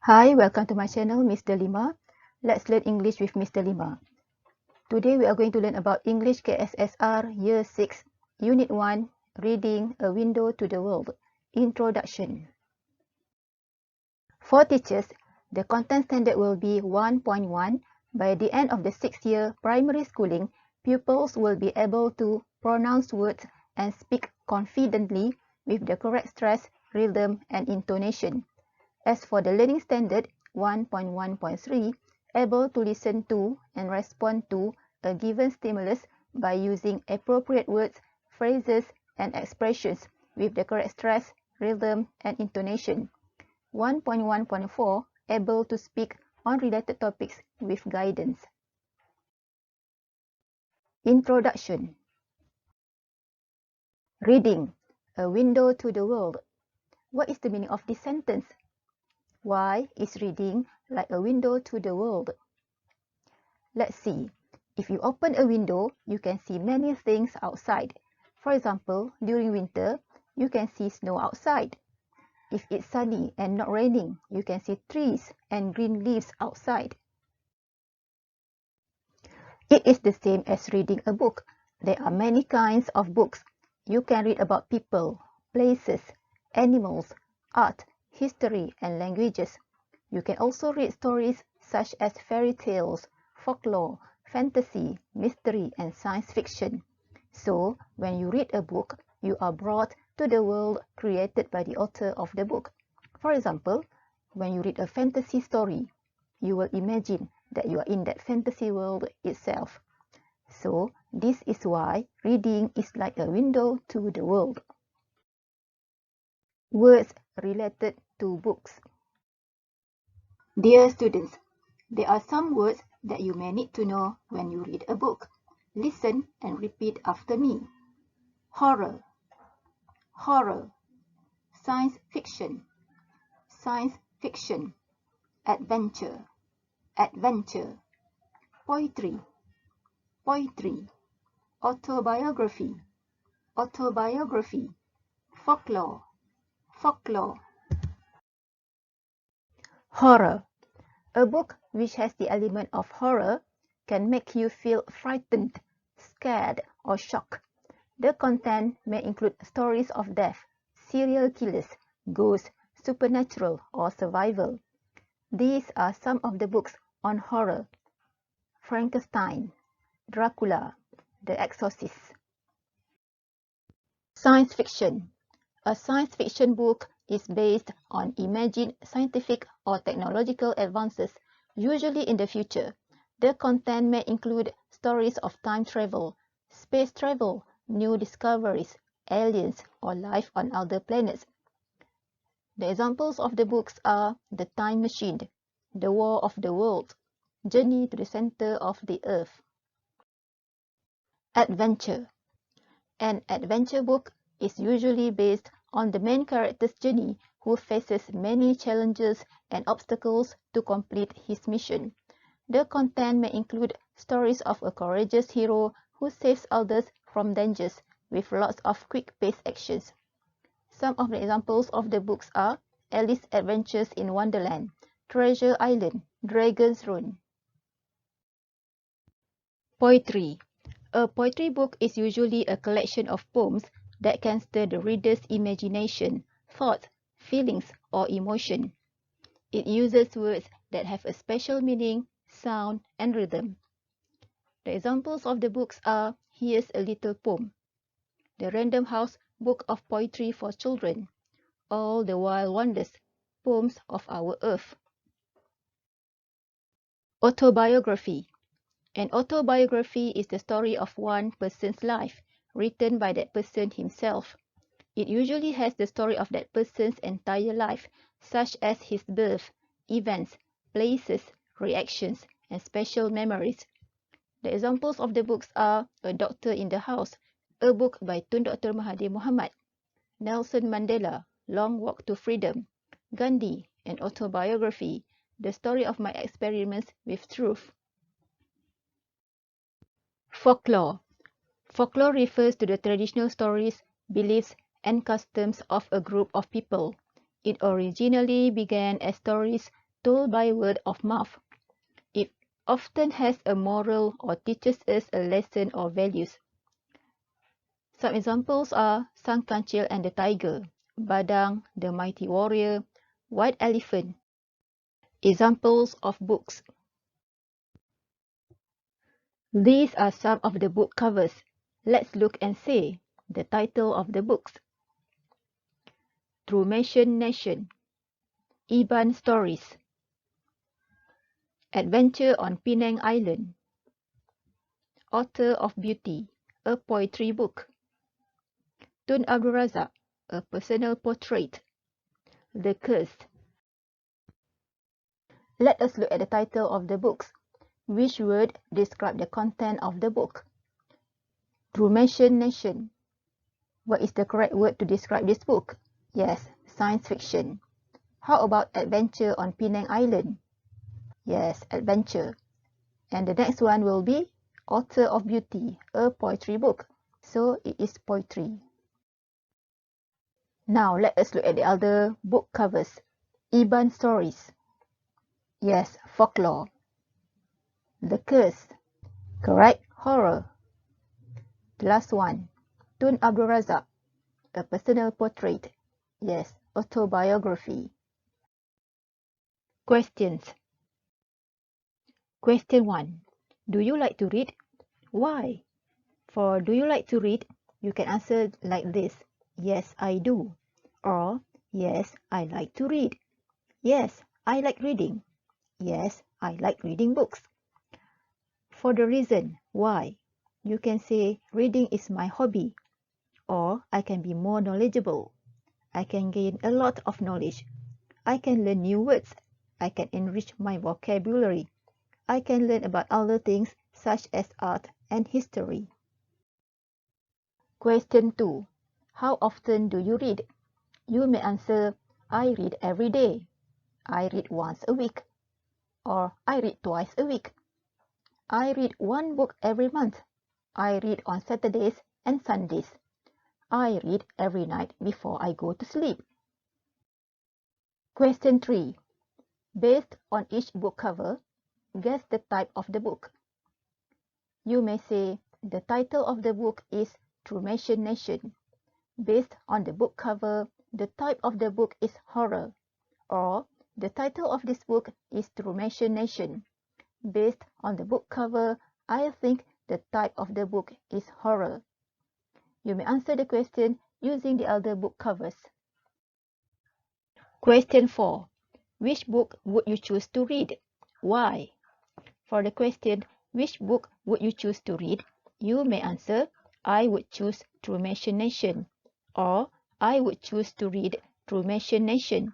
Hi, welcome to my channel, Miss Delima. Let's learn English with Miss Delima. Today we are going to learn about English KSSR Year 6, Unit 1, Reading A Window to the World, Introduction. For teachers, the content standard will be 1.1. By the end of the 6th year primary schooling, pupils will be able to pronounce words and speak confidently with the correct stress, rhythm, and intonation. As for the learning standard 1.1.3, able to listen to and respond to a given stimulus by using appropriate words, phrases, and expressions with the correct stress, rhythm, and intonation. 1.1.4, able to speak on related topics with guidance. Introduction. Reading, a window to the world. What is the meaning of this sentence? Why is reading like a window to the world? Let's see. If you open a window, you can see many things outside. For example, during winter, you can see snow outside. If it's sunny and not raining, you can see trees and green leaves outside. It is the same as reading a book. There are many kinds of books. You can read about people, places, animals, art, history, and languages. You can also read stories such as fairy tales, folklore, fantasy, mystery, and science fiction. So, when you read a book, you are brought to the world created by the author of the book. For example, when you read a fantasy story, you will imagine that you are in that fantasy world itself. So, this is why reading is like a window to the world. Words related to books. Dear students, there are some words that you may need to know when you read a book. Listen and repeat after me. Horror, horror. Science fiction, science fiction. Adventure, adventure. Poetry, poetry. Autobiography, autobiography. Folklore, folklore. Horror. A book which has the element of horror can make you feel frightened, scared, or shocked. The content may include stories of death, serial killers, ghosts, supernatural, or survival. These are some of the books on horror: Frankenstein, Dracula, The Exorcist. Science fiction. A science fiction book is based on imagined scientific or technological advances, usually in the future. The content may include stories of time travel, space travel, new discoveries, aliens, or life on other planets. The examples of the books are The Time Machine, The War of the Worlds, Journey to the Center of the Earth. Adventure. An adventure book is usually based on the main character's journey, who faces many challenges and obstacles to complete his mission. The content may include stories of a courageous hero who saves others from dangers with lots of quick-paced actions. Some of the examples of the books are Alice's Adventures in Wonderland, Treasure Island, Dragon's Throne. Poetry. A poetry book is usually a collection of poems that can stir the reader's imagination, thoughts, feelings, or emotion. It uses words that have a special meaning, sound, and rhythm. The examples of the books are Here's a Little Poem, The Random House Book of Poetry for Children, All the Wild Wonders, Poems of Our Earth. Autobiography. An autobiography is the story of one person's life, written by that person himself. It usually has the story of that person's entire life, such as his birth, events, places, reactions, and special memories. The examples of the books are A Doctor in the House, a book by Tun Dr. Mahathir Mohamad; Nelson Mandela, Long Walk to Freedom; Gandhi, an autobiography, the story of my experiments with truth. Folklore. Folklore refers to the traditional stories, beliefs, and customs of a group of people. It originally began as stories told by word of mouth. It often has a moral or teaches us a lesson or values. Some examples are Sang Kancil and the Tiger, Badang, the Mighty Warrior, White Elephant. Examples of books. These are some of the book covers. Let's look and see the title of the books. Trumation Nation, Iban Stories, Adventure on Penang Island, Author of Beauty, a poetry book, Tun Abdul Razak, a personal portrait, The Curse. Let us look at the title of the books. Which word describe the content of the book? Trumation Nation. What is the correct word to describe this book? Yes, science fiction. How about Adventure on Penang Island? Yes, adventure. And the next one will be Author of Beauty, a poetry book. So it is poetry. Now let us look at the other book covers. Iban Stories. Yes, folklore. The Curse. Correct, horror. The last one, Tun Abdul Razak, a personal portrait. Yes, autobiography. Questions. Question 1. Do you like to read? Why? For do you like to read, you can answer like this. Yes, I do. Or, yes, I like to read. Yes, I like reading. Yes, I like reading books. For the reason why, you can say reading is my hobby. Or I can be more knowledgeable. I can gain a lot of knowledge. I can learn new words. I can enrich my vocabulary. I can learn about other things such as art and history. Question 2. How often do you read? You may answer, I read every day. I read once a week. Or I read twice a week. I read one book every month. I read on Saturdays and Sundays. I read every night before I go to sleep. Question 3. Based on each book cover, guess the type of the book. You may say, the title of the book is Trumation Nation. Based on the book cover, the type of the book is horror. Or, the title of this book is Trumation Nation. Based on the book cover, I think the type of the book is horror. You may answer the question using the other book covers. Question 4. Which book would you choose to read? Why? For the question, which book would you choose to read? You may answer, I would choose Trumation Nation. Or, I would choose to read Trumation Nation.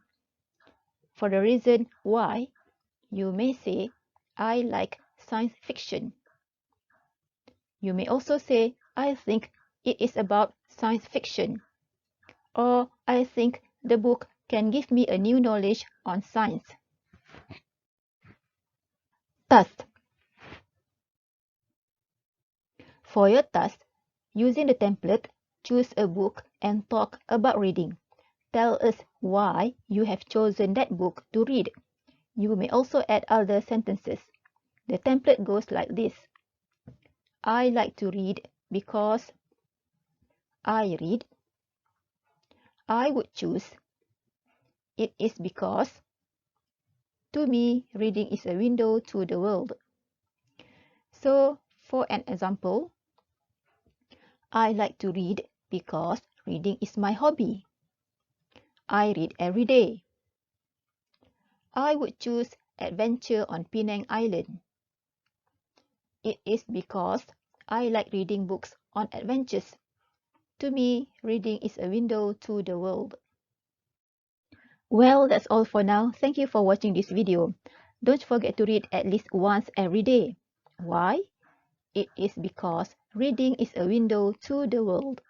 For the reason why, you may say, I like science fiction. You may also say, I think it is about science fiction. Or, I think the book can give me a new knowledge on science. Task. For your task, using the template, choose a book and talk about reading. Tell us why you have chosen that book to read. You may also add other sentences. The template goes like this. I like to read because I read. I would choose. It is because. To me, reading is a window to the world. So, for an example, I like to read because reading is my hobby. I read every day. I would choose Adventure on Penang Island. It is because I like reading books on adventures. To me, reading is a window to the world. Well, that's all for now. Thank you for watching this video. Don't forget to read at least once every day. Why? It is because reading is a window to the world.